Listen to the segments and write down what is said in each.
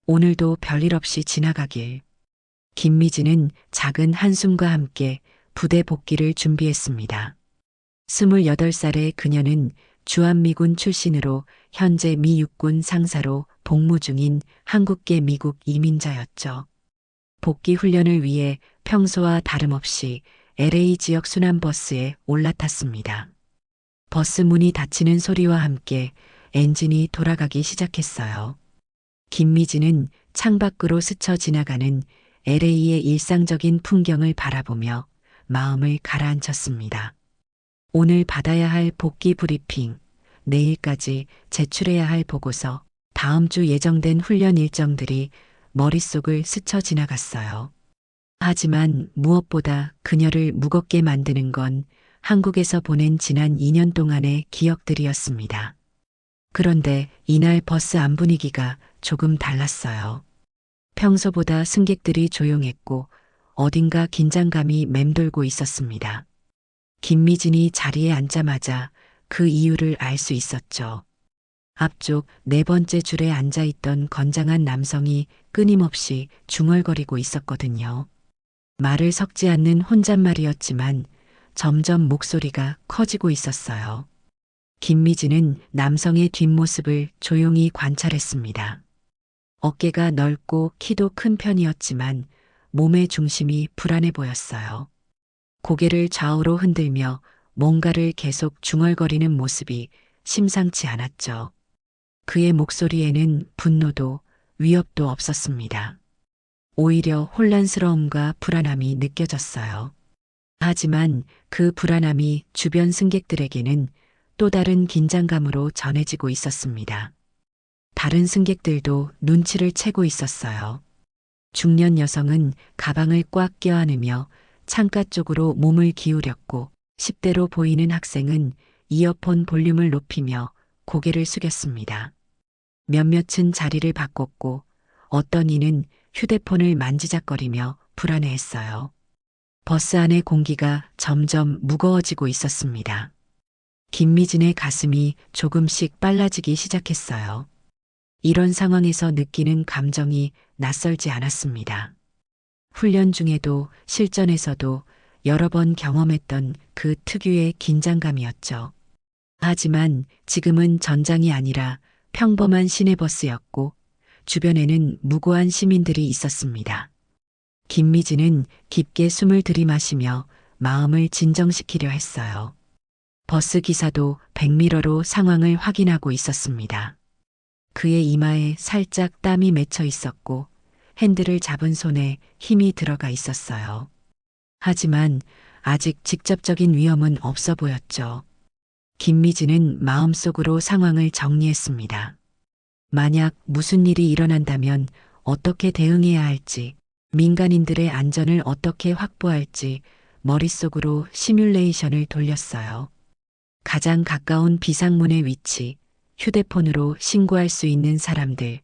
오늘도 별일 없이 지나가길. 김미진은 작은 한숨과 함께 부대 복귀를 준비했습니다. 28살의 그녀는 주한미군 출신으로 현재 미 육군 상사로 복무 중인 한국계 미국 이민자였죠. 복귀 훈련을 위해 평소와 다름없이 LA 지역 순환버스에 올라탔습니다. 버스 문이 닫히는 소리와 함께 엔진이 돌아가기 시작했어요. 김미진은 창밖으로 스쳐 지나가는 LA의 일상적인 풍경을 바라보며 마음을 가라앉혔습니다. 오늘 받아야 할 복귀 브리핑, 내일까지 제출해야 할 보고서, 다음 주 예정된 훈련 일정들이 머릿속을 스쳐 지나갔어요. 하지만 무엇보다 그녀를 무겁게 만드는 건 한국에서 보낸 지난 2년 동안의 기억들이었습니다. 그런데 이날 버스 안 분위기가 조금 달랐어요. 평소보다 승객들이 조용했고 어딘가 긴장감이 맴돌고 있었습니다. 김미진이 자리에 앉자마자 그 이유를 알 수 있었죠. 앞쪽 네 번째 줄에 앉아있던 건장한 남성이 끊임없이 중얼거리고 있었거든요. 말을 섞지 않는 혼잣말이었지만 점점 목소리가 커지고 있었어요. 김미진은 남성의 뒷모습을 조용히 관찰했습니다. 어깨가 넓고 키도 큰 편이었지만 몸의 중심이 불안해 보였어요. 고개를 좌우로 흔들며 뭔가를 계속 중얼거리는 모습이 심상치 않았죠. 그의 목소리에는 분노도 위협도 없었습니다. 오히려 혼란스러움과 불안함이 느껴졌어요. 하지만 그 불안함이 주변 승객들에게는 또 다른 긴장감으로 전해지고 있었습니다. 다른 승객들도 눈치를 채고 있었어요. 중년 여성은 가방을 꽉 껴안으며 창가 쪽으로 몸을 기울였고 10대로 보이는 학생은 이어폰 볼륨을 높이며 고개를 숙였습니다. 몇몇은 자리를 바꿨고 어떤 이는 휴대폰을 만지작거리며 불안해했어요. 버스 안의 공기가 점점 무거워지고 있었습니다. 김미진의 가슴이 조금씩 빨라지기 시작했어요. 이런 상황에서 느끼는 감정이 낯설지 않았습니다. 훈련 중에도 실전에서도 여러 번 경험했던 그 특유의 긴장감이었죠. 하지만 지금은 전장이 아니라 평범한 시내버스였고 주변에는 무고한 시민들이 있었습니다. 김미진은 깊게 숨을 들이마시며 마음을 진정시키려 했어요. 버스 기사도 백미러로 상황을 확인하고 있었습니다. 그의 이마에 살짝 땀이 맺혀 있었고 핸들을 잡은 손에 힘이 들어가 있었어요. 하지만 아직 직접적인 위험은 없어 보였죠. 김미진은 마음속으로 상황을 정리했습니다. 만약 무슨 일이 일어난다면 어떻게 대응해야 할지, 민간인들의 안전을 어떻게 확보할지 머릿속으로 시뮬레이션을 돌렸어요. 가장 가까운 비상문의 위치, 휴대폰으로 신고할 수 있는 사람들,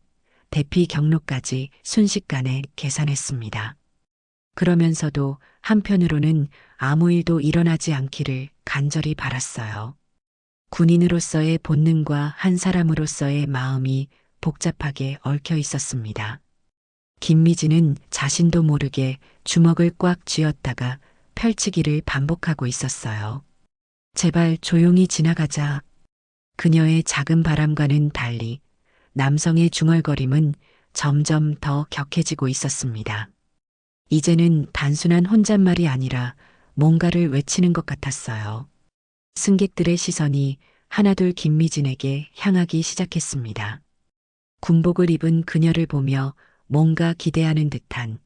대피 경로까지 순식간에 계산했습니다. 그러면서도 한편으로는 아무 일도 일어나지 않기를 간절히 바랐어요. 군인으로서의 본능과 한 사람으로서의 마음이 복잡하게 얽혀 있었습니다. 김미진은 자신도 모르게 주먹을 꽉 쥐었다가 펼치기를 반복하고 있었어요. 제발 조용히 지나가자. 그녀의 작은 바람과는 달리 남성의 중얼거림은 점점 더 격해지고 있었습니다. 이제는 단순한 혼잣말이 아니라 뭔가를 외치는 것 같았어요. 승객들의 시선이 하나둘 김미진에게 향하기 시작했습니다. 군복을 입은 그녀를 보며 뭔가 기대하는 듯한,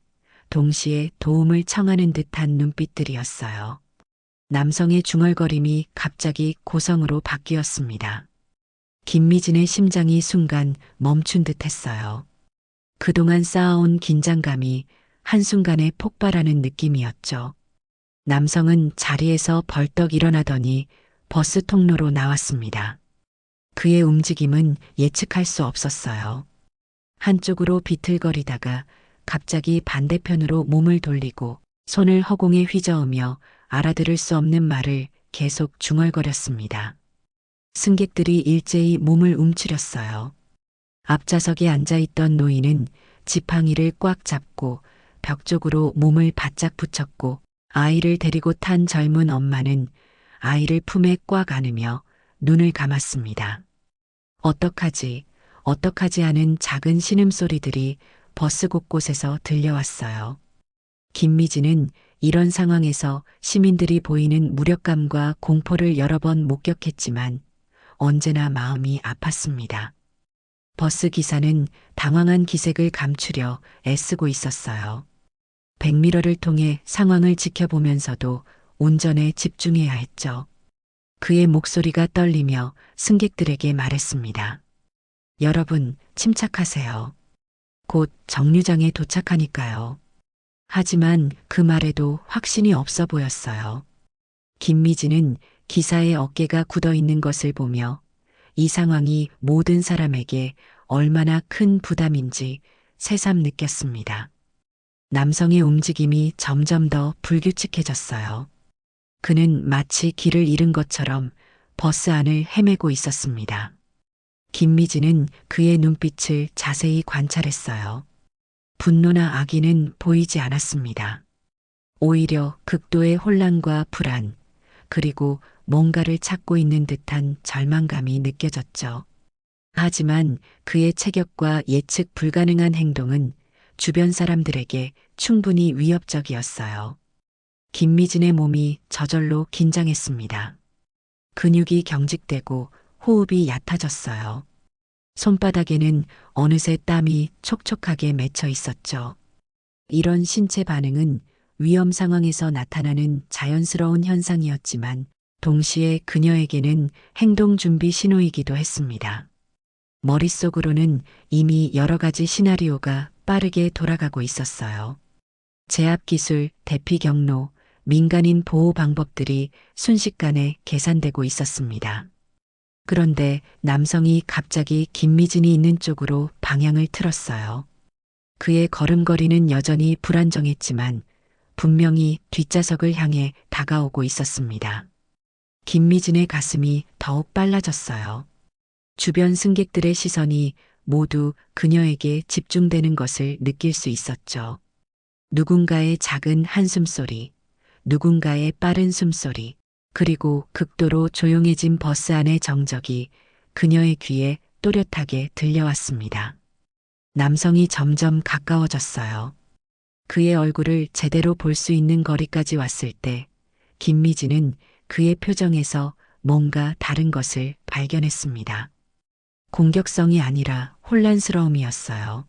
동시에 도움을 청하는 듯한 눈빛들이었어요. 남성의 중얼거림이 갑자기 고성으로 바뀌었습니다. 김미진의 심장이 순간 멈춘 듯 했어요. 그동안 쌓아온 긴장감이 한순간에 폭발하는 느낌이었죠. 남성은 자리에서 벌떡 일어나더니 버스 통로로 나왔습니다. 그의 움직임은 예측할 수 없었어요. 한쪽으로 비틀거리다가 갑자기 반대편으로 몸을 돌리고 손을 허공에 휘저으며 알아들을 수 없는 말을 계속 중얼거렸습니다. 승객들이 일제히 몸을 움츠렸어요. 앞좌석에 앉아있던 노인은 지팡이를 꽉 잡고 벽 쪽으로 몸을 바짝 붙였고 아이를 데리고 탄 젊은 엄마는 아이를 품에 꽉 안으며 눈을 감았습니다. 어떡하지, 어떡하지 하는 작은 신음소리들이 버스 곳곳에서 들려왔어요. 김미진은 이런 상황에서 시민들이 보이는 무력감과 공포를 여러 번 목격했지만 언제나 마음이 아팠습니다. 버스 기사는 당황한 기색을 감추려 애쓰고 있었어요. 백미러를 통해 상황을 지켜보면서도 운전에 집중해야 했죠. 그의 목소리가 떨리며 승객들에게 말했습니다. 여러분, 침착하세요. 곧 정류장에 도착하니까요. 하지만 그 말에도 확신이 없어 보였어요. 김미진은 기사의 어깨가 굳어 있는 것을 보며 이 상황이 모든 사람에게 얼마나 큰 부담인지 새삼 느꼈습니다. 남성의 움직임이 점점 더 불규칙해졌어요. 그는 마치 길을 잃은 것처럼 버스 안을 헤매고 있었습니다. 김미진은 그의 눈빛을 자세히 관찰했어요. 분노나 악의는 보이지 않았습니다. 오히려 극도의 혼란과 불안, 그리고 뭔가를 찾고 있는 듯한 절망감이 느껴졌죠. 하지만 그의 체격과 예측 불가능한 행동은 주변 사람들에게 충분히 위협적이었어요. 김미진의 몸이 저절로 긴장했습니다. 근육이 경직되고 호흡이 얕아졌어요. 손바닥에는 어느새 땀이 촉촉하게 맺혀 있었죠. 이런 신체 반응은 위험 상황에서 나타나는 자연스러운 현상이었지만 동시에 그녀에게는 행동 준비 신호이기도 했습니다. 머릿속으로는 이미 여러 가지 시나리오가 빠르게 돌아가고 있었어요. 제압 기술, 대피 경로, 민간인 보호 방법들이 순식간에 계산되고 있었습니다. 그런데 남성이 갑자기 김미진이 있는 쪽으로 방향을 틀었어요. 그의 걸음걸이는 여전히 불안정했지만 분명히 뒷좌석을 향해 다가오고 있었습니다. 김미진의 가슴이 더욱 빨라졌어요. 주변 승객들의 시선이 모두 그녀에게 집중되는 것을 느낄 수 있었죠. 누군가의 작은 한숨소리, 누군가의 빠른 숨소리, 그리고 극도로 조용해진 버스 안의 정적이 그녀의 귀에 또렷하게 들려왔습니다. 남성이 점점 가까워졌어요. 그의 얼굴을 제대로 볼 수 있는 거리까지 왔을 때 김미진은 그의 표정에서 뭔가 다른 것을 발견했습니다. 공격성이 아니라 혼란스러움이었어요.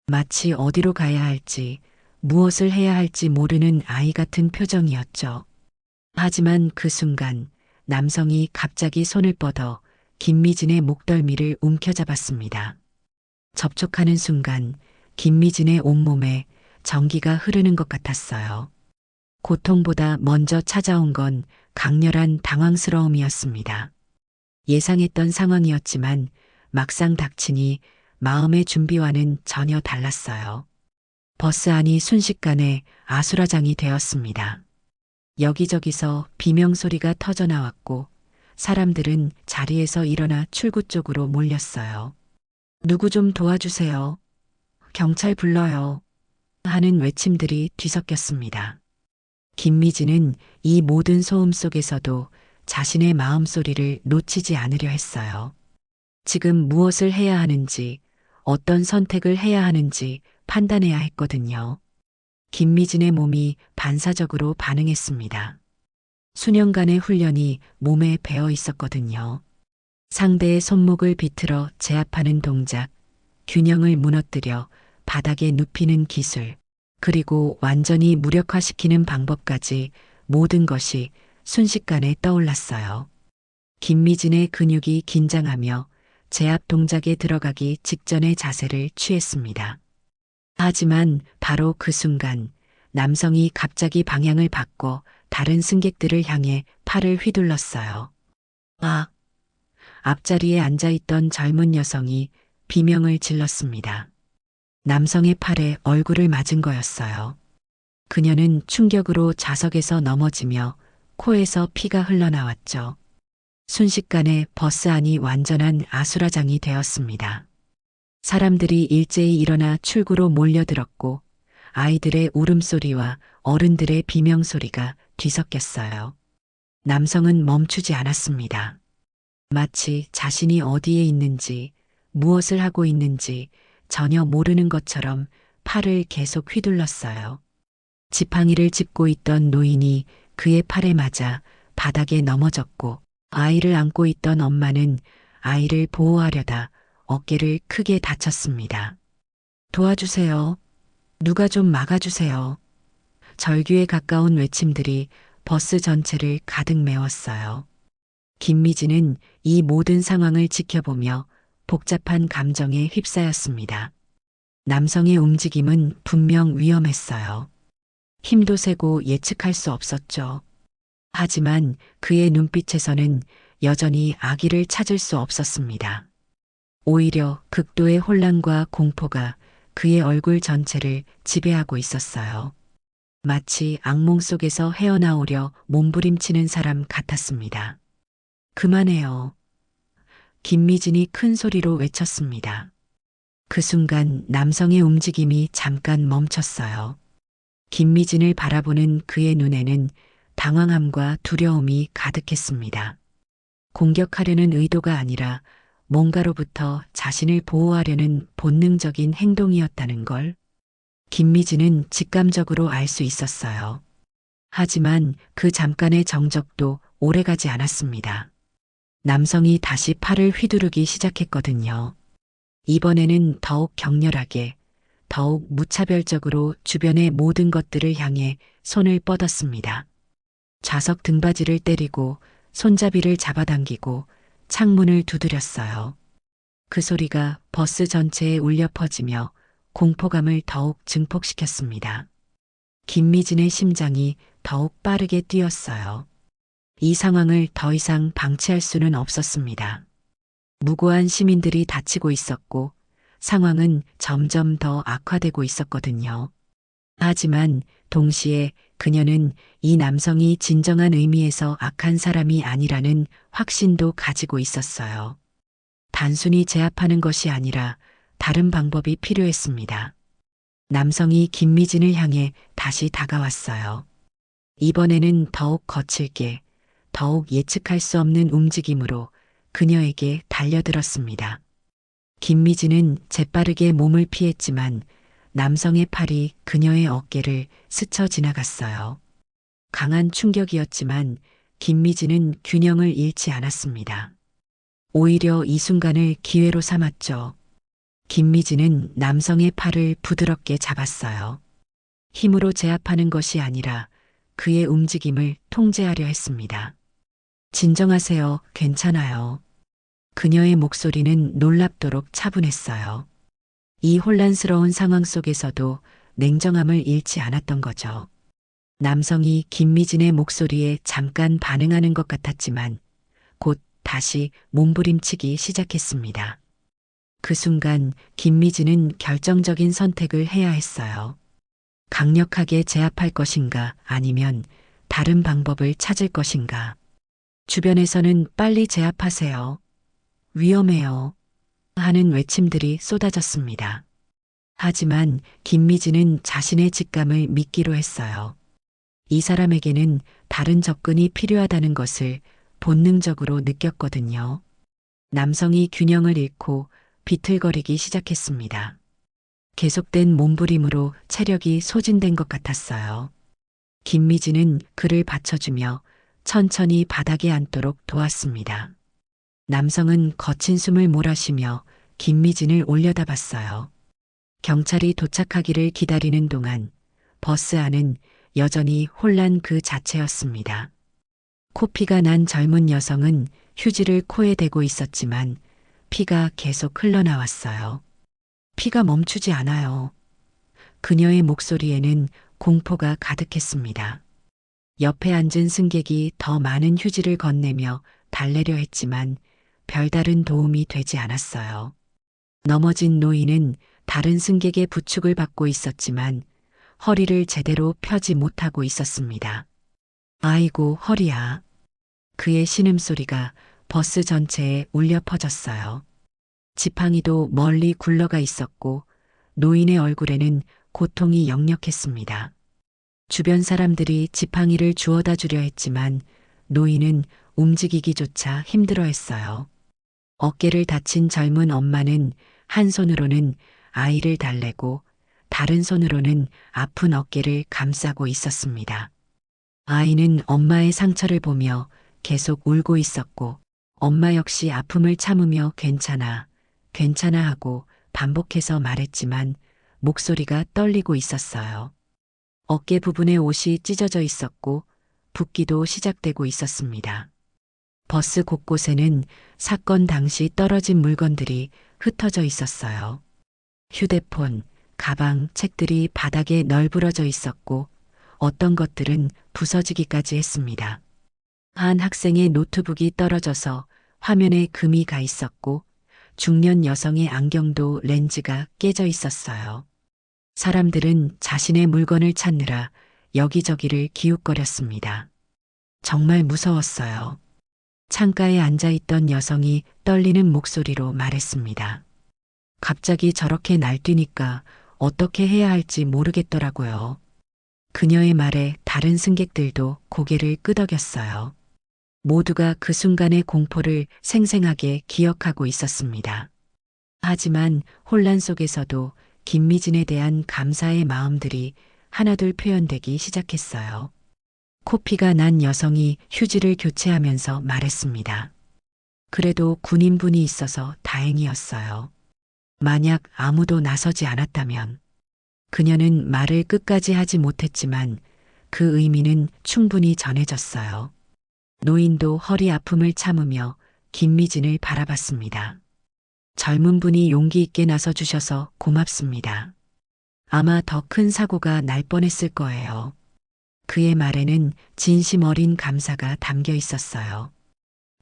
마치 어디로 가야 할지, 무엇을 해야 할지 모르는 아이 같은 표정이었죠. 하지만 그 순간 남성이 갑자기 손을 뻗어 김미진의 목덜미를 움켜잡았습니다. 접촉하는 순간 김미진의 온몸에 전기가 흐르는 것 같았어요. 고통보다 먼저 찾아온 건 강렬한 당황스러움이었습니다. 예상했던 상황이었지만 막상 닥치니 마음의 준비와는 전혀 달랐어요. 버스 안이 순식간에 아수라장이 되었습니다. 여기저기서 비명소리가 터져나왔고 사람들은 자리에서 일어나 출구 쪽으로 몰렸어요. 누구 좀 도와주세요. 경찰 불러요. 하는 외침들이 뒤섞였습니다. 김미진은 이 모든 소음 속에서도 자신의 마음소리를 놓치지 않으려 했어요. 지금 무엇을 해야 하는지, 어떤 선택을 해야 하는지 판단해야 했거든요. 김미진의 몸이 반사적으로 반응했습니다. 수년간의 훈련이 몸에 배어 있었거든요. 상대의 손목을 비틀어 제압하는 동작, 균형을 무너뜨려 바닥에 눕히는 기술, 그리고 완전히 무력화시키는 방법까지 모든 것이 순식간에 떠올랐어요. 김미진의 근육이 긴장하며 제압 동작에 들어가기 직전의 자세를 취했습니다. 하지만 바로 그 순간 남성이 갑자기 방향을 바꿔 다른 승객들을 향해 팔을 휘둘렀어요. 아! 앞자리에 앉아있던 젊은 여성이 비명을 질렀습니다. 남성의 팔에 얼굴을 맞은 거였어요. 그녀는 충격으로 좌석에서 넘어지며 코에서 피가 흘러나왔죠. 순식간에 버스 안이 완전한 아수라장이 되었습니다. 사람들이 일제히 일어나 출구로 몰려들었고 아이들의 울음소리와 어른들의 비명소리가 뒤섞였어요. 남성은 멈추지 않았습니다. 마치 자신이 어디에 있는지, 무엇을 하고 있는지 전혀 모르는 것처럼 팔을 계속 휘둘렀어요. 지팡이를 짚고 있던 노인이 그의 팔에 맞아 바닥에 넘어졌고 아이를 안고 있던 엄마는 아이를 보호하려다 어깨를 크게 다쳤습니다. 도와주세요. 누가 좀 막아주세요. 절규에 가까운 외침들이 버스 전체를 가득 메웠어요. 김미진은 이 모든 상황을 지켜보며 복잡한 감정에 휩싸였습니다. 남성의 움직임은 분명 위험했어요. 힘도 세고 예측할 수 없었죠. 하지만 그의 눈빛에서는 여전히 아기를 찾을 수 없었습니다. 오히려 극도의 혼란과 공포가 그의 얼굴 전체를 지배하고 있었어요. 마치 악몽 속에서 헤어나오려 몸부림치는 사람 같았습니다. 그만해요. 김미진이 큰 소리로 외쳤습니다. 그 순간 남성의 움직임이 잠깐 멈췄어요. 김미진을 바라보는 그의 눈에는 당황함과 두려움이 가득했습니다. 공격하려는 의도가 아니라 뭔가로부터 자신을 보호하려는 본능적인 행동이었다는 걸 김미진은 직감적으로 알 수 있었어요. 하지만 그 잠깐의 정적도 오래가지 않았습니다. 남성이 다시 팔을 휘두르기 시작했거든요. 이번에는 더욱 격렬하게, 더욱 무차별적으로 주변의 모든 것들을 향해 손을 뻗었습니다. 좌석 등받이를 때리고 손잡이를 잡아당기고 창문을 두드렸어요. 그 소리가 버스 전체에 울려 퍼지며 공포감을 더욱 증폭시켰습니다. 김미진의 심장이 더욱 빠르게 뛰었어요. 이 상황을 더 이상 방치할 수는 없었습니다. 무고한 시민들이 다치고 있었고 상황은 점점 더 악화되고 있었거든요. 하지만 동시에 그녀는 이 남성이 진정한 의미에서 악한 사람이 아니라는 확신도 가지고 있었어요. 단순히 제압하는 것이 아니라 다른 방법이 필요했습니다. 남성이 김미진을 향해 다시 다가왔어요. 이번에는 더욱 거칠게, 더욱 예측할 수 없는 움직임으로 그녀에게 달려들었습니다. 김미진은 재빠르게 몸을 피했지만 남성의 팔이 그녀의 어깨를 스쳐 지나갔어요. 강한 충격이었지만 김미진은 균형을 잃지 않았습니다. 오히려 이 순간을 기회로 삼았죠. 김미진은 남성의 팔을 부드럽게 잡았어요. 힘으로 제압하는 것이 아니라 그의 움직임을 통제하려 했습니다. 진정하세요. 괜찮아요. 그녀의 목소리는 놀랍도록 차분했어요. 이 혼란스러운 상황 속에서도 냉정함을 잃지 않았던 거죠. 남성이 김미진의 목소리에 잠깐 반응하는 것 같았지만 곧 다시 몸부림치기 시작했습니다. 그 순간 김미진은 결정적인 선택을 해야 했어요. 강력하게 제압할 것인가 아니면 다른 방법을 찾을 것인가. 주변에서는 빨리 제압하세요. 위험해요. 하는 외침들이 쏟아졌습니다. 하지만 김미진은 자신의 직감을 믿기로 했어요. 이 사람에게는 다른 접근이 필요하다는 것을 본능적으로 느꼈거든요. 남성이 균형을 잃고 비틀거리기 시작했습니다. 계속된 몸부림으로 체력이 소진된 것 같았어요. 김미진은 그를 받쳐주며 천천히 바닥에 앉도록 도왔습니다. 남성은 거친 숨을 몰아쉬며 김미진을 올려다 봤어요. 경찰이 도착하기를 기다리는 동안 버스 안은 여전히 혼란 그 자체였습니다. 코피가 난 젊은 여성은 휴지를 코에 대고 있었지만 피가 계속 흘러나왔어요. 피가 멈추지 않아요. 그녀의 목소리에는 공포가 가득했습니다. 옆에 앉은 승객이 더 많은 휴지를 건네며 달래려 했지만 별다른 도움이 되지 않았어요. 넘어진 노인은 다른 승객의 부축을 받고 있었지만 허리를 제대로 펴지 못하고 있었습니다. 아이고 허리야. 그의 신음소리가 버스 전체에 울려 퍼졌어요. 지팡이도 멀리 굴러가 있었고 노인의 얼굴에는 고통이 역력했습니다. 주변 사람들이 지팡이를 주워다 주려 했지만 노인은 움직이기조차 힘들어했어요. 어깨를 다친 젊은 엄마는 한 손으로는 아이를 달래고 다른 손으로는 아픈 어깨를 감싸고 있었습니다. 아이는 엄마의 상처를 보며 계속 울고 있었고 엄마 역시 아픔을 참으며 괜찮아, 괜찮아 하고 반복해서 말했지만 목소리가 떨리고 있었어요. 어깨 부분에 옷이 찢어져 있었고 붓기도 시작되고 있었습니다. 버스 곳곳에는 사건 당시 떨어진 물건들이 흩어져 있었어요. 휴대폰, 가방, 책들이 바닥에 널브러져 있었고 어떤 것들은 부서지기까지 했습니다. 한 학생의 노트북이 떨어져서 화면에 금이 가 있었고 중년 여성의 안경도 렌즈가 깨져 있었어요. 사람들은 자신의 물건을 찾느라 여기저기를 기웃거렸습니다. 정말 무서웠어요. 창가에 앉아있던 여성이 떨리는 목소리로 말했습니다. 갑자기 저렇게 날뛰니까 어떻게 해야 할지 모르겠더라고요. 그녀의 말에 다른 승객들도 고개를 끄덕였어요. 모두가 그 순간의 공포를 생생하게 기억하고 있었습니다. 하지만 혼란 속에서도 김미진에 대한 감사의 마음들이 하나둘 표현되기 시작했어요. 코피가 난 여성이 휴지를 교체하면서 말했습니다. 그래도 군인분이 있어서 다행이었어요. 만약 아무도 나서지 않았다면. 그녀는 말을 끝까지 하지 못했지만 그 의미는 충분히 전해졌어요. 노인도 허리 아픔을 참으며 김미진을 바라봤습니다. 젊은 분이 용기 있게 나서주셔서 고맙습니다. 아마 더 큰 사고가 날 뻔했을 거예요. 그의 말에는 진심 어린 감사가 담겨 있었어요.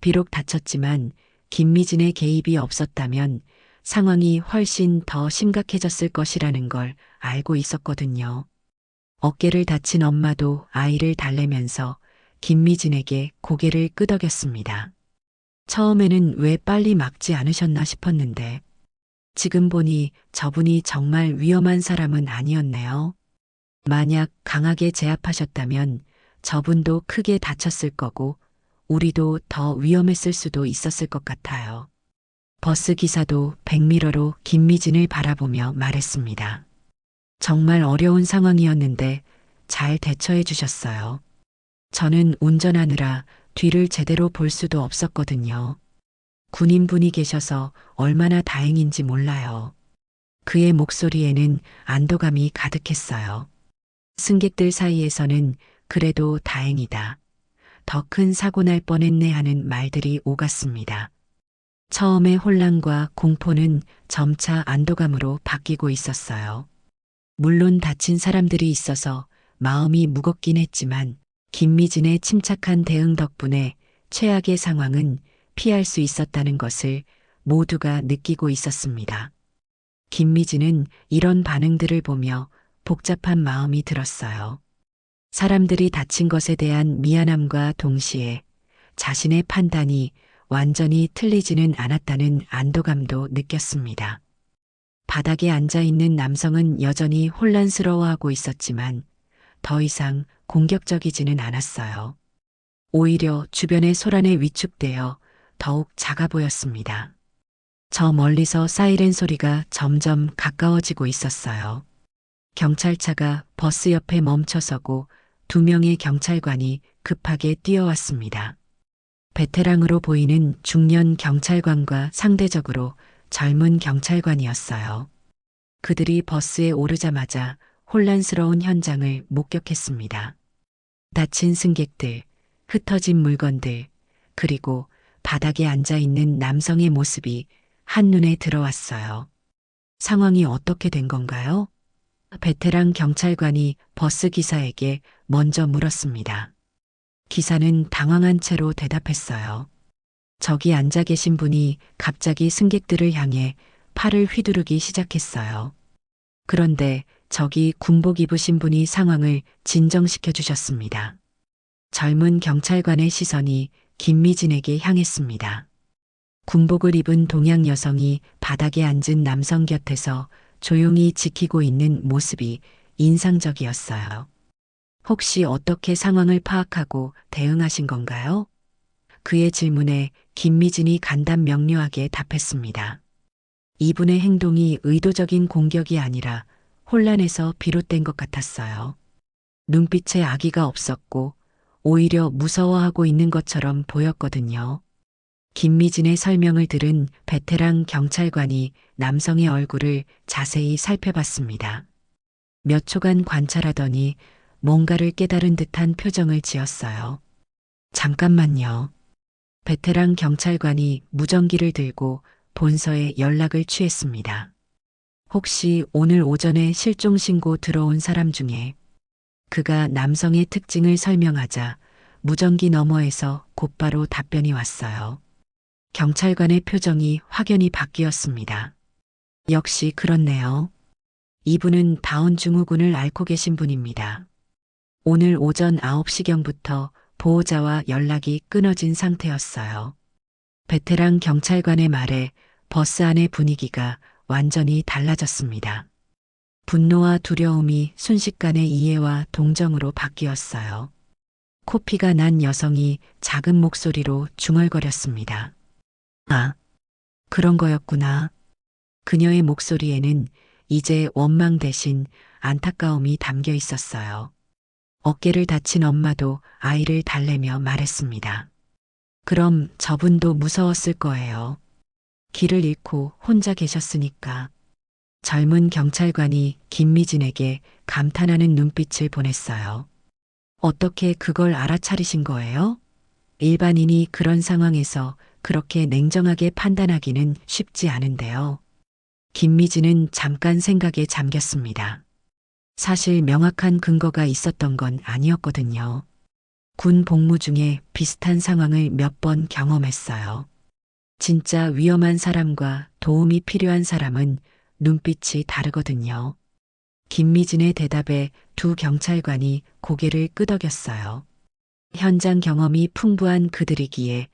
비록 다쳤지만 김미진의 개입이 없었다면 상황이 훨씬 더 심각해졌을 것이라는 걸 알고 있었거든요. 어깨를 다친 엄마도 아이를 달래면서 김미진에게 고개를 끄덕였습니다. 처음에는 왜 빨리 막지 않으셨나 싶었는데 지금 보니 저분이 정말 위험한 사람은 아니었네요. 만약 강하게 제압하셨다면 저분도 크게 다쳤을 거고 우리도 더 위험했을 수도 있었을 것 같아요. 버스 기사도 백미러로 김미진을 바라보며 말했습니다. 정말 어려운 상황이었는데 잘 대처해 주셨어요. 저는 운전하느라 뒤를 제대로 볼 수도 없었거든요. 군인분이 계셔서 얼마나 다행인지 몰라요. 그의 목소리에는 안도감이 가득했어요. 승객들 사이에서는 그래도 다행이다. 더 큰 사고 날 뻔했네 하는 말들이 오갔습니다. 처음의 혼란과 공포는 점차 안도감으로 바뀌고 있었어요. 물론 다친 사람들이 있어서 마음이 무겁긴 했지만 김미진의 침착한 대응 덕분에 최악의 상황은 피할 수 있었다는 것을 모두가 느끼고 있었습니다. 김미진은 이런 반응들을 보며 복잡한 마음이 들었어요. 사람들이 다친 것에 대한 미안함과 동시에 자신의 판단이 완전히 틀리지는 않았다는 안도감도 느꼈습니다. 바닥에 앉아 있는 남성은 여전히 혼란스러워하고 있었지만 더 이상 공격적이지는 않았어요. 오히려 주변의 소란에 위축되어 더욱 작아 보였습니다. 저 멀리서 사이렌 소리가 점점 가까워지고 있었어요. 경찰차가 버스 옆에 멈춰서고 2명의 경찰관이 급하게 뛰어왔습니다. 베테랑으로 보이는 중년 경찰관과 상대적으로 젊은 경찰관이었어요. 그들이 버스에 오르자마자 혼란스러운 현장을 목격했습니다. 다친 승객들, 흩어진 물건들, 그리고 바닥에 앉아있는 남성의 모습이 한눈에 들어왔어요. 상황이 어떻게 된 건가요? 베테랑 경찰관이 버스 기사에게 먼저 물었습니다. 기사는 당황한 채로 대답했어요. 저기 앉아 계신 분이 갑자기 승객들을 향해 팔을 휘두르기 시작했어요. 그런데 저기 군복 입으신 분이 상황을 진정시켜 주셨습니다. 젊은 경찰관의 시선이 김미진에게 향했습니다. 군복을 입은 동양 여성이 바닥에 앉은 남성 곁에서 조용히 지키고 있는 모습이 인상적이었어요. 혹시 어떻게 상황을 파악하고 대응하신 건가요? 그의 질문에 김미진이 간단 명료하게 답했습니다. 이분의 행동이 의도적인 공격이 아니라 혼란에서 비롯된 것 같았어요. 눈빛에 악의가 없었고 오히려 무서워하고 있는 것처럼 보였거든요. 김미진의 설명을 들은 베테랑 경찰관이 남성의 얼굴을 자세히 살펴봤습니다. 몇 초간 관찰하더니 뭔가를 깨달은 듯한 표정을 지었어요. 잠깐만요. 베테랑 경찰관이 무전기를 들고 본서에 연락을 취했습니다. 혹시 오늘 오전에 실종 신고 들어온 사람 중에 그가 남성의 특징을 설명하자 무전기 너머에서 곧바로 답변이 왔어요. 경찰관의 표정이 확연히 바뀌었습니다. 역시 그렇네요. 이분은 다운 증후군을 앓고 계신 분입니다. 오늘 오전 9시경부터 보호자와 연락이 끊어진 상태였어요. 베테랑 경찰관의 말에 버스 안의 분위기가 완전히 달라졌습니다. 분노와 두려움이 순식간에 이해와 동정으로 바뀌었어요. 코피가 난 여성이 작은 목소리로 중얼거렸습니다. 아, 그런 거였구나. 그녀의 목소리에는 이제 원망 대신 안타까움이 담겨 있었어요. 어깨를 다친 엄마도 아이를 달래며 말했습니다. 그럼 저분도 무서웠을 거예요. 길을 잃고 혼자 계셨으니까. 젊은 경찰관이 김미진에게 감탄하는 눈빛을 보냈어요. 어떻게 그걸 알아차리신 거예요? 일반인이 그런 상황에서 그렇게 냉정하게 판단하기는 쉽지 않은데요. 김미진은 잠깐 생각에 잠겼습니다. 사실 명확한 근거가 있었던 건 아니었거든요. 군 복무 중에 비슷한 상황을 몇 번 경험했어요. 진짜 위험한 사람과 도움이 필요한 사람은 눈빛이 다르거든요. 김미진의 대답에 두 경찰관이 고개를 끄덕였어요. 현장 경험이 풍부한 그들이기에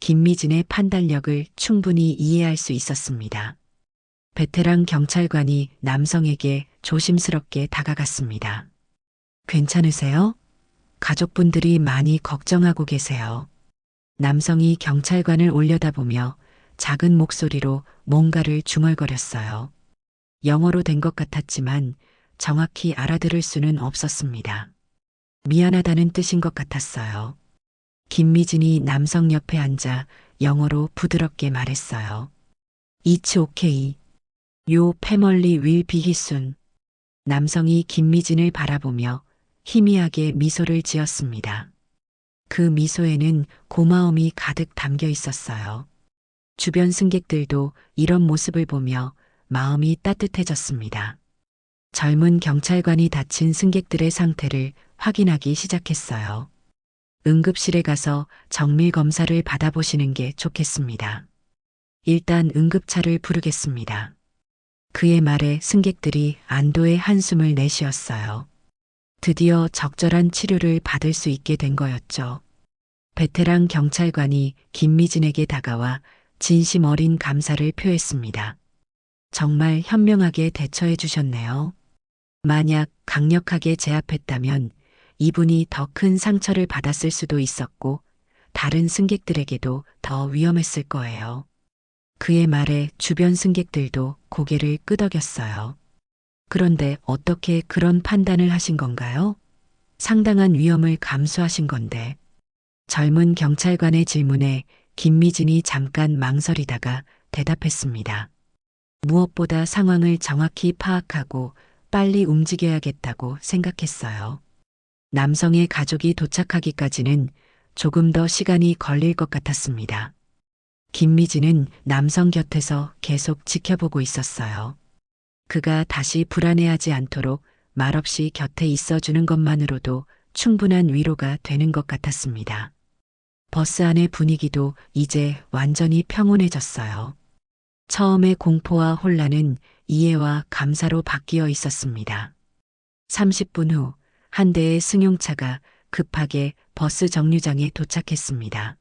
김미진의 판단력을 충분히 이해할 수 있었습니다. 베테랑 경찰관이 남성에게 조심스럽게 다가갔습니다. 괜찮으세요? 가족분들이 많이 걱정하고 계세요. 남성이 경찰관을 올려다보며 작은 목소리로 뭔가를 중얼거렸어요. 영어로 된 것 같았지만 정확히 알아들을 수는 없었습니다. 미안하다는 뜻인 것 같았어요. 김미진이 남성 옆에 앉아 영어로 부드럽게 말했어요. It's okay. Your family will be soon. 남성이 김미진을 바라보며 희미하게 미소를 지었습니다. 그 미소에는 고마움이 가득 담겨 있었어요. 주변 승객들도 이런 모습을 보며 마음이 따뜻해졌습니다. 젊은 경찰관이 다친 승객들의 상태를 확인하기 시작했어요. 응급실에 가서 정밀 검사를 받아보시는 게 좋겠습니다. 일단 응급차를 부르겠습니다. 그의 말에 승객들이 안도의 한숨을 내쉬었어요. 드디어 적절한 치료를 받을 수 있게 된 거였죠. 베테랑 경찰관이 김미진에게 다가와 진심 어린 감사를 표했습니다. 정말 현명하게 대처해 주셨네요. 만약 강력하게 제압했다면 이분이 더 큰 상처를 받았을 수도 있었고 다른 승객들에게도 더 위험했을 거예요. 그의 말에 주변 승객들도 고개를 끄덕였어요. 그런데 어떻게 그런 판단을 하신 건가요? 상당한 위험을 감수하신 건데. 젊은 경찰관의 질문에 김미진이 잠깐 망설이다가 대답했습니다. 무엇보다 상황을 정확히 파악하고 빨리 움직여야겠다고 생각했어요. 남성의 가족이 도착하기까지는 조금 더 시간이 걸릴 것 같았습니다. 김미진은 남성 곁에서 계속 지켜보고 있었어요. 그가 다시 불안해하지 않도록 말없이 곁에 있어주는 것만으로도 충분한 위로가 되는 것 같았습니다. 버스 안의 분위기도 이제 완전히 평온해졌어요. 처음의 공포와 혼란은 이해와 감사로 바뀌어 있었습니다. 30분 후 한 대의 승용차가 급하게 버스 정류장에 도착했습니다.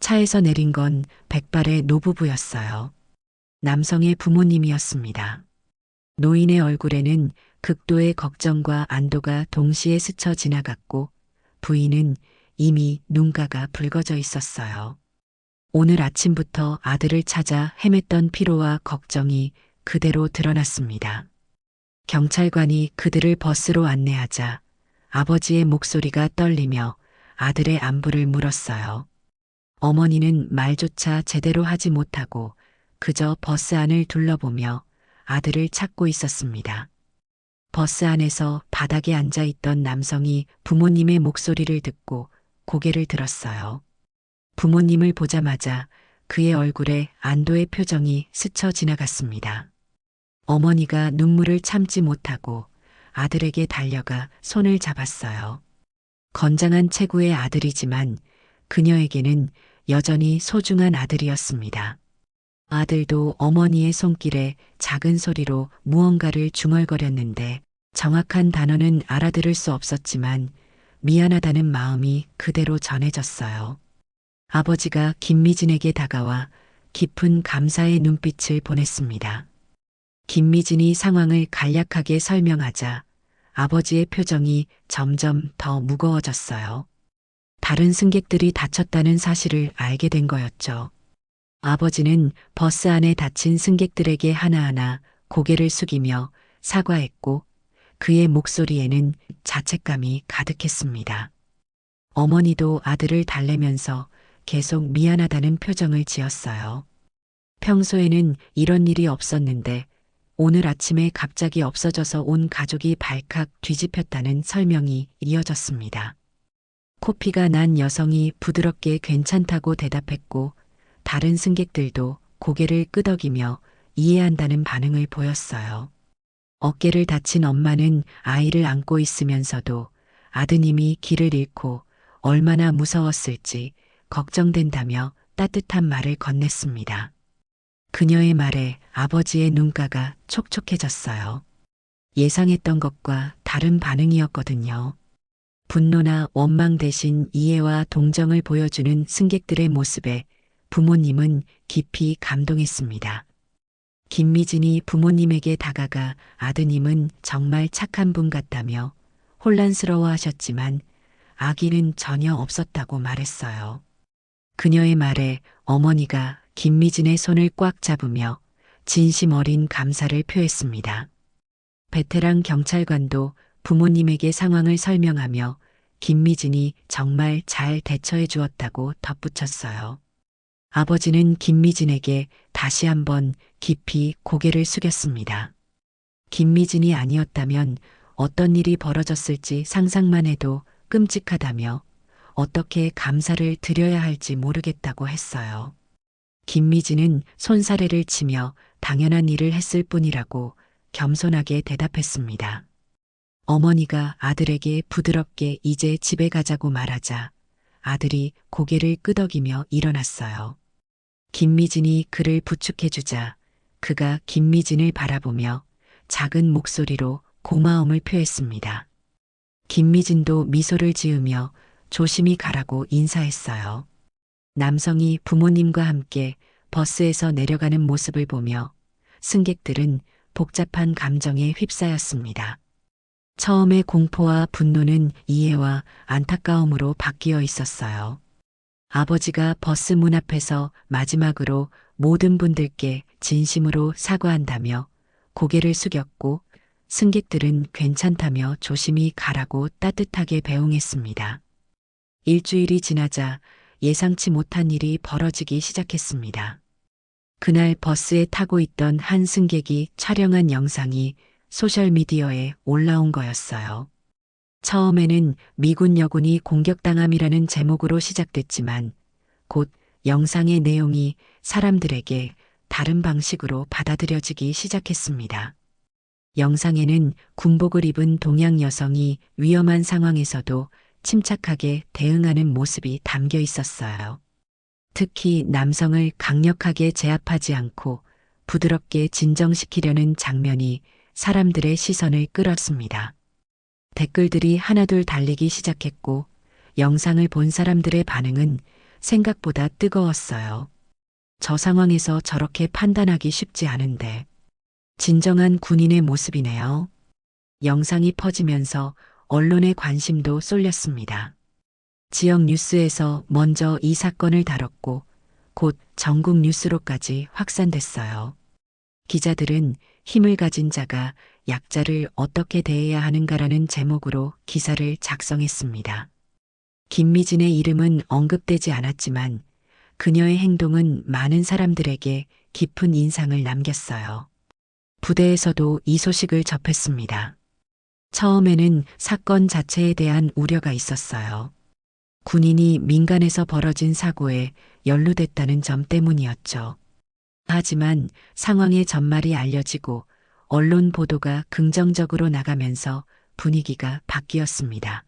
차에서 내린 건 백발의 노부부였어요. 남성의 부모님이었습니다. 노인의 얼굴에는 극도의 걱정과 안도가 동시에 스쳐 지나갔고 부인은 이미 눈가가 붉어져 있었어요. 오늘 아침부터 아들을 찾아 헤맸던 피로와 걱정이 그대로 드러났습니다. 경찰관이 그들을 버스로 안내하자 아버지의 목소리가 떨리며 아들의 안부를 물었어요. 어머니는 말조차 제대로 하지 못하고 그저 버스 안을 둘러보며 아들을 찾고 있었습니다. 버스 안에서 바닥에 앉아 있던 남성이 부모님의 목소리를 듣고 고개를 들었어요. 부모님을 보자마자 그의 얼굴에 안도의 표정이 스쳐 지나갔습니다. 어머니가 눈물을 참지 못하고 아들에게 달려가 손을 잡았어요. 건장한 체구의 아들이지만 그녀에게는 여전히 소중한 아들이었습니다. 아들도 어머니의 손길에 작은 소리로 무언가를 중얼거렸는데 정확한 단어는 알아들을 수 없었지만 미안하다는 마음이 그대로 전해졌어요. 아버지가 김미진에게 다가와 깊은 감사의 눈빛을 보냈습니다. 김미진이 상황을 간략하게 설명하자 아버지의 표정이 점점 더 무거워졌어요. 다른 승객들이 다쳤다는 사실을 알게 된 거였죠. 아버지는 버스 안에 다친 승객들에게 하나하나 고개를 숙이며 사과했고 그의 목소리에는 자책감이 가득했습니다. 어머니도 아들을 달래면서 계속 미안하다는 표정을 지었어요. 평소에는 이런 일이 없었는데 오늘 아침에 갑자기 없어져서 온 가족이 발칵 뒤집혔다는 설명이 이어졌습니다. 코피가 난 여성이 부드럽게 괜찮다고 대답했고 다른 승객들도 고개를 끄덕이며 이해한다는 반응을 보였어요. 어깨를 다친 엄마는 아이를 안고 있으면서도 아드님이 길을 잃고 얼마나 무서웠을지 걱정된다며 따뜻한 말을 건넸습니다. 그녀의 말에 아버지의 눈가가 촉촉해졌어요. 예상했던 것과 다른 반응이었거든요. 분노나 원망 대신 이해와 동정을 보여주는 승객들의 모습에 부모님은 깊이 감동했습니다. 김미진이 부모님에게 다가가 아드님은 정말 착한 분 같다며 혼란스러워하셨지만 아기는 전혀 없었다고 말했어요. 그녀의 말에 어머니가 김미진의 손을 꽉 잡으며 진심 어린 감사를 표했습니다. 베테랑 경찰관도 부모님에게 상황을 설명하며 김미진이 정말 잘 대처해 주었다고 덧붙였어요. 아버지는 김미진에게 다시 한번 깊이 고개를 숙였습니다. 김미진이 아니었다면 어떤 일이 벌어졌을지 상상만 해도 끔찍하다며 어떻게 감사를 드려야 할지 모르겠다고 했어요. 김미진은 손사래를 치며 당연한 일을 했을 뿐이라고 겸손하게 대답했습니다. 어머니가 아들에게 부드럽게 이제 집에 가자고 말하자 아들이 고개를 끄덕이며 일어났어요. 김미진이 그를 부축해주자 그가 김미진을 바라보며 작은 목소리로 고마움을 표했습니다. 김미진도 미소를 지으며 조심히 가라고 인사했어요. 남성이 부모님과 함께 버스에서 내려가는 모습을 보며 승객들은 복잡한 감정에 휩싸였습니다. 처음에 공포와 분노는 이해와 안타까움으로 바뀌어 있었어요. 아버지가 버스 문 앞에서 마지막으로 모든 분들께 진심으로 사과한다며 고개를 숙였고 승객들은 괜찮다며 조심히 가라고 따뜻하게 배웅했습니다. 일주일이 지나자 예상치 못한 일이 벌어지기 시작했습니다. 그날 버스에 타고 있던 한 승객이 촬영한 영상이 소셜미디어에 올라온 거였어요. 처음에는 미군 여군이 공격당함이라는 제목으로 시작됐지만 곧 영상의 내용이 사람들에게 다른 방식으로 받아들여지기 시작했습니다. 영상에는 군복을 입은 동양 여성이 위험한 상황에서도 침착하게 대응하는 모습이 담겨 있었어요. 특히 남성을 강력하게 제압하지 않고 부드럽게 진정시키려는 장면이 사람들의 시선을 끌었습니다. 댓글들이 하나둘 달리기 시작했고 영상을 본 사람들의 반응은 생각보다 뜨거웠어요. 저 상황에서 저렇게 판단하기 쉽지 않은데. 진정한 군인의 모습이네요. 영상이 퍼지면서 언론의 관심도 쏠렸습니다. 지역 뉴스에서 먼저 이 사건을 다뤘고 곧 전국 뉴스로까지 확산됐어요. 기자들은 힘을 가진 자가 약자를 어떻게 대해야 하는가라는 제목으로 기사를 작성했습니다. 김미진의 이름은 언급되지 않았지만 그녀의 행동은 많은 사람들에게 깊은 인상을 남겼어요. 부대에서도 이 소식을 접했습니다. 처음에는 사건 자체에 대한 우려가 있었어요. 군인이 민간에서 벌어진 사고에 연루됐다는 점 때문이었죠. 하지만 상황의 전말이 알려지고 언론 보도가 긍정적으로 나가면서 분위기가 바뀌었습니다.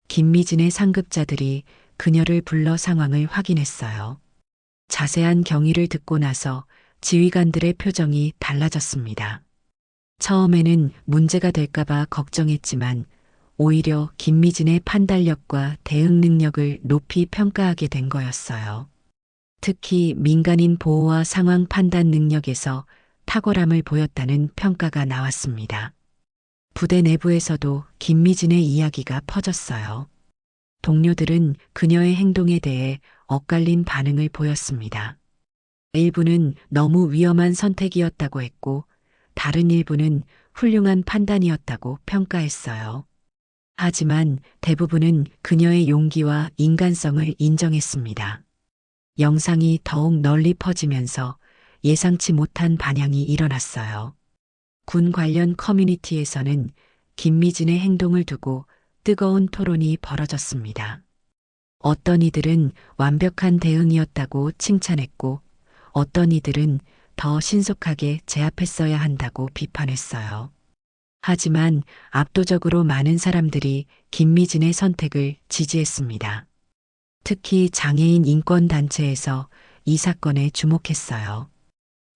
김미진의 상급자들이 그녀를 불러 상황을 확인했어요. 자세한 경위를 듣고 나서 지휘관들의 표정이 달라졌습니다. 처음에는 문제가 될까봐 걱정했지만 오히려 김미진의 판단력과 대응 능력을 높이 평가하게 된 거였어요. 특히 민간인 보호와 상황 판단 능력에서 탁월함을 보였다는 평가가 나왔습니다. 부대 내부에서도 김미진의 이야기가 퍼졌어요. 동료들은 그녀의 행동에 대해 엇갈린 반응을 보였습니다. 일부는 너무 위험한 선택이었다고 했고, 다른 일부는 훌륭한 판단이었다고 평가했어요. 하지만 대부분은 그녀의 용기와 인간성을 인정했습니다. 영상이 더욱 널리 퍼지면서 예상치 못한 반향이 일어났어요. 군 관련 커뮤니티에서는 김미진의 행동을 두고 뜨거운 토론이 벌어졌습니다. 어떤 이들은 완벽한 대응이었다고 칭찬했고, 어떤 이들은 더 신속하게 제압했어야 한다고 비판했어요. 하지만 압도적으로 많은 사람들이 김미진의 선택을 지지했습니다. 특히 장애인 인권단체에서 이 사건에 주목했어요.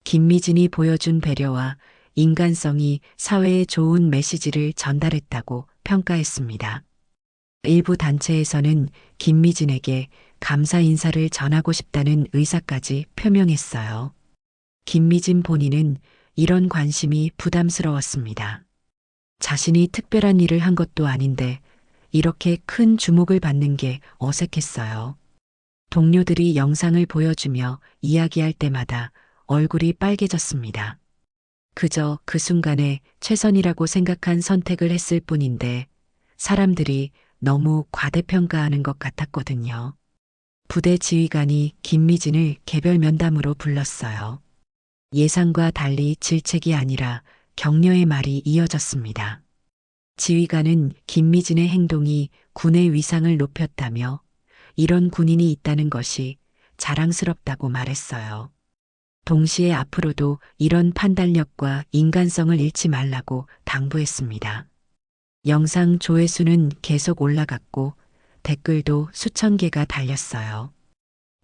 김미진이 보여준 배려와 인간성이 사회에 좋은 메시지를 전달했다고 평가했습니다. 일부 단체에서는 김미진에게 감사 인사를 전하고 싶다는 의사까지 표명했어요. 김미진 본인은 이런 관심이 부담스러웠습니다. 자신이 특별한 일을 한 것도 아닌데 이렇게 큰 주목을 받는 게 어색했어요. 동료들이 영상을 보여주며 이야기할 때마다 얼굴이 빨개졌습니다. 그저 그 순간에 최선이라고 생각한 선택을 했을 뿐인데 사람들이 너무 과대평가하는 것 같았거든요. 부대 지휘관이 김미진을 개별 면담으로 불렀어요. 예상과 달리 질책이 아니라 격려의 말이 이어졌습니다. 지휘관은 김미진의 행동이 군의 위상을 높였다며 이런 군인이 있다는 것이 자랑스럽다고 말했어요. 동시에 앞으로도 이런 판단력과 인간성을 잃지 말라고 당부했습니다. 영상 조회수는 계속 올라갔고 댓글도 수천 개가 달렸어요.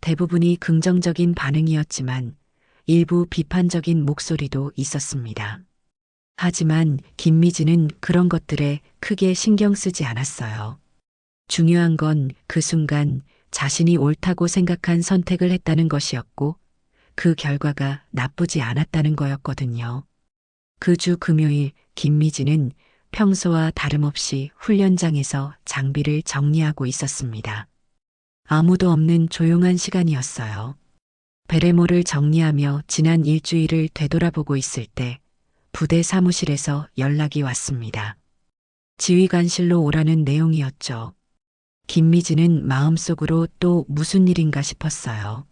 대부분이 긍정적인 반응이었지만 일부 비판적인 목소리도 있었습니다. 하지만 김미진은 그런 것들에 크게 신경 쓰지 않았어요. 중요한 건 그 순간 자신이 옳다고 생각한 선택을 했다는 것이었고 그 결과가 나쁘지 않았다는 거였거든요. 그 주 금요일 김미진은 평소와 다름없이 훈련장에서 장비를 정리하고 있었습니다. 아무도 없는 조용한 시간이었어요. 베레모를 정리하며 지난 일주일을 되돌아보고 있을 때 부대 사무실에서 연락이 왔습니다. 지휘관실로 오라는 내용이었죠. 김미진은 마음속으로 또 무슨 일인가 싶었어요.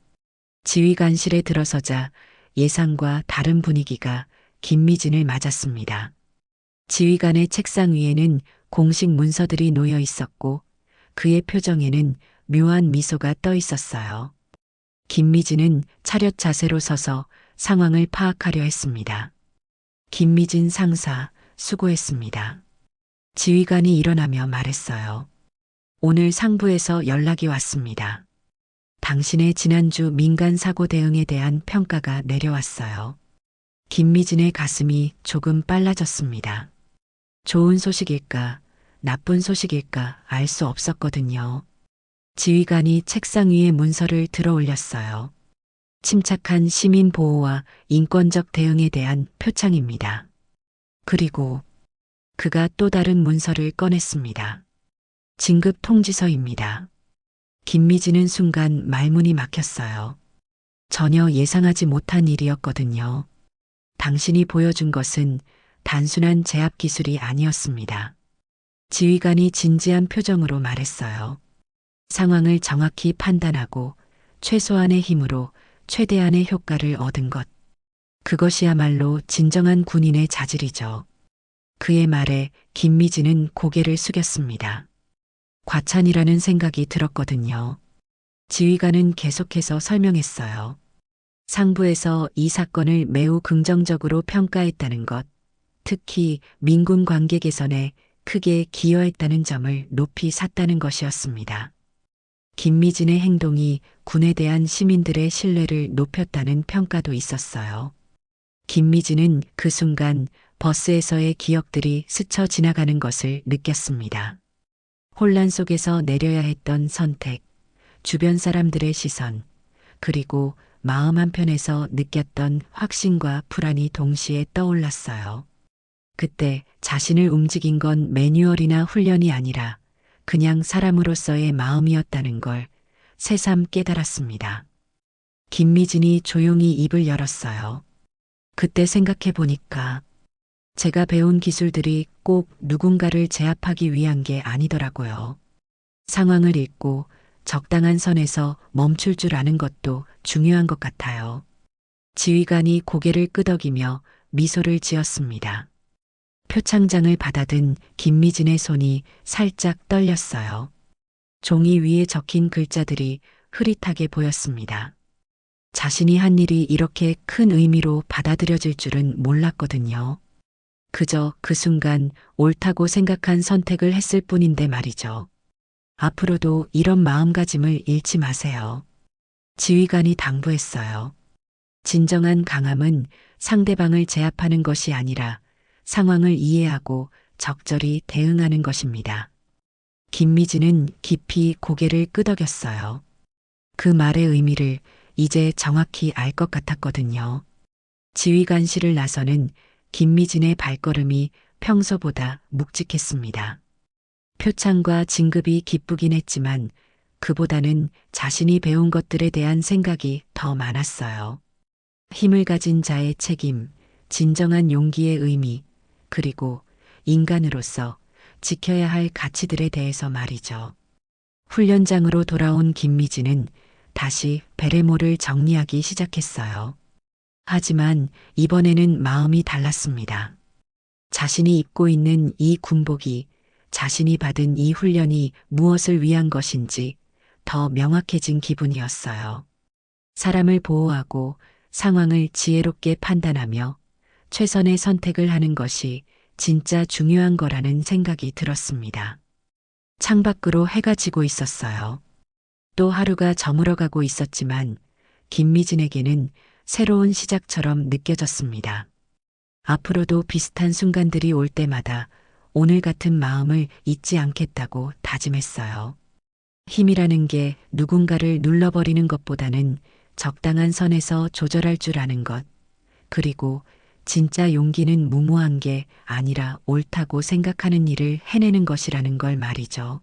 지휘관실에 들어서자 예상과 다른 분위기가 김미진을 맞았습니다. 지휘관의 책상 위에는 공식 문서들이 놓여 있었고 그의 표정에는 묘한 미소가 떠 있었어요. 김미진은 차렷 자세로 서서 상황을 파악하려 했습니다. 김미진 상사, 수고했습니다. 지휘관이 일어나며 말했어요. 오늘 상부에서 연락이 왔습니다. 당신의 지난주 민간 사고 대응에 대한 평가가 내려왔어요. 김미진의 가슴이 조금 빨라졌습니다. 좋은 소식일까, 나쁜 소식일까 알 수 없었거든요. 지휘관이 책상 위에 문서를 들어 올렸어요. 침착한 시민 보호와 인권적 대응에 대한 표창입니다. 그리고 그가 또 다른 문서를 꺼냈습니다. 진급 통지서입니다. 김미지는 순간 말문이 막혔어요. 전혀 예상하지 못한 일이었거든요. 당신이 보여준 것은 단순한 제압 기술이 아니었습니다. 지휘관이 진지한 표정으로 말했어요. 상황을 정확히 판단하고 최소한의 힘으로 최대한의 효과를 얻은 것. 그것이야말로 진정한 군인의 자질이죠. 그의 말에 김미지는 고개를 숙였습니다. 과찬이라는 생각이 들었거든요. 지휘관은 계속해서 설명했어요. 상부에서 이 사건을 매우 긍정적으로 평가했다는 것, 특히 민군 관계 개선에 크게 기여했다는 점을 높이 샀다는 것이었습니다. 김미진의 행동이 군에 대한 시민들의 신뢰를 높였다는 평가도 있었어요. 김미진은 그 순간 버스에서의 기억들이 스쳐 지나가는 것을 느꼈습니다. 혼란 속에서 내려야 했던 선택, 주변 사람들의 시선, 그리고 마음 한편에서 느꼈던 확신과 불안이 동시에 떠올랐어요. 그때 자신을 움직인 건 매뉴얼이나 훈련이 아니라 그냥 사람으로서의 마음이었다는 걸 새삼 깨달았습니다. 김미진이 조용히 입을 열었어요. 그때 생각해 보니까 제가 배운 기술들이 꼭 누군가를 제압하기 위한 게 아니더라고요. 상황을 읽고 적당한 선에서 멈출 줄 아는 것도 중요한 것 같아요. 지휘관이 고개를 끄덕이며 미소를 지었습니다. 표창장을 받아든 김미진의 손이 살짝 떨렸어요. 종이 위에 적힌 글자들이 흐릿하게 보였습니다. 자신이 한 일이 이렇게 큰 의미로 받아들여질 줄은 몰랐거든요. 그저 그 순간 옳다고 생각한 선택을 했을 뿐인데 말이죠. 앞으로도 이런 마음가짐을 잃지 마세요. 지휘관이 당부했어요. 진정한 강함은 상대방을 제압하는 것이 아니라 상황을 이해하고 적절히 대응하는 것입니다. 김미진은 깊이 고개를 끄덕였어요. 그 말의 의미를 이제 정확히 알 것 같았거든요. 지휘관실을 나서는 김미진의 발걸음이 평소보다 묵직했습니다. 표창과 진급이 기쁘긴 했지만 그보다는 자신이 배운 것들에 대한 생각이 더 많았어요. 힘을 가진 자의 책임, 진정한 용기의 의미, 그리고 인간으로서 지켜야 할 가치들에 대해서 말이죠. 훈련장으로 돌아온 김미진은 다시 베레모를 정리하기 시작했어요. 하지만 이번에는 마음이 달랐습니다. 자신이 입고 있는 이 군복이 자신이 받은 이 훈련이 무엇을 위한 것인지 더 명확해진 기분이었어요. 사람을 보호하고 상황을 지혜롭게 판단하며 최선의 선택을 하는 것이 진짜 중요한 거라는 생각이 들었습니다. 창밖으로 해가 지고 있었어요. 또 하루가 저물어가고 있었지만 김미진에게는 새로운 시작처럼 느껴졌습니다. 앞으로도 비슷한 순간들이 올 때마다 오늘 같은 마음을 잊지 않겠다고 다짐했어요. 힘이라는 게 누군가를 눌러버리는 것보다는 적당한 선에서 조절할 줄 아는 것, 그리고 진짜 용기는 무모한 게 아니라 옳다고 생각하는 일을 해내는 것이라는 걸 말이죠.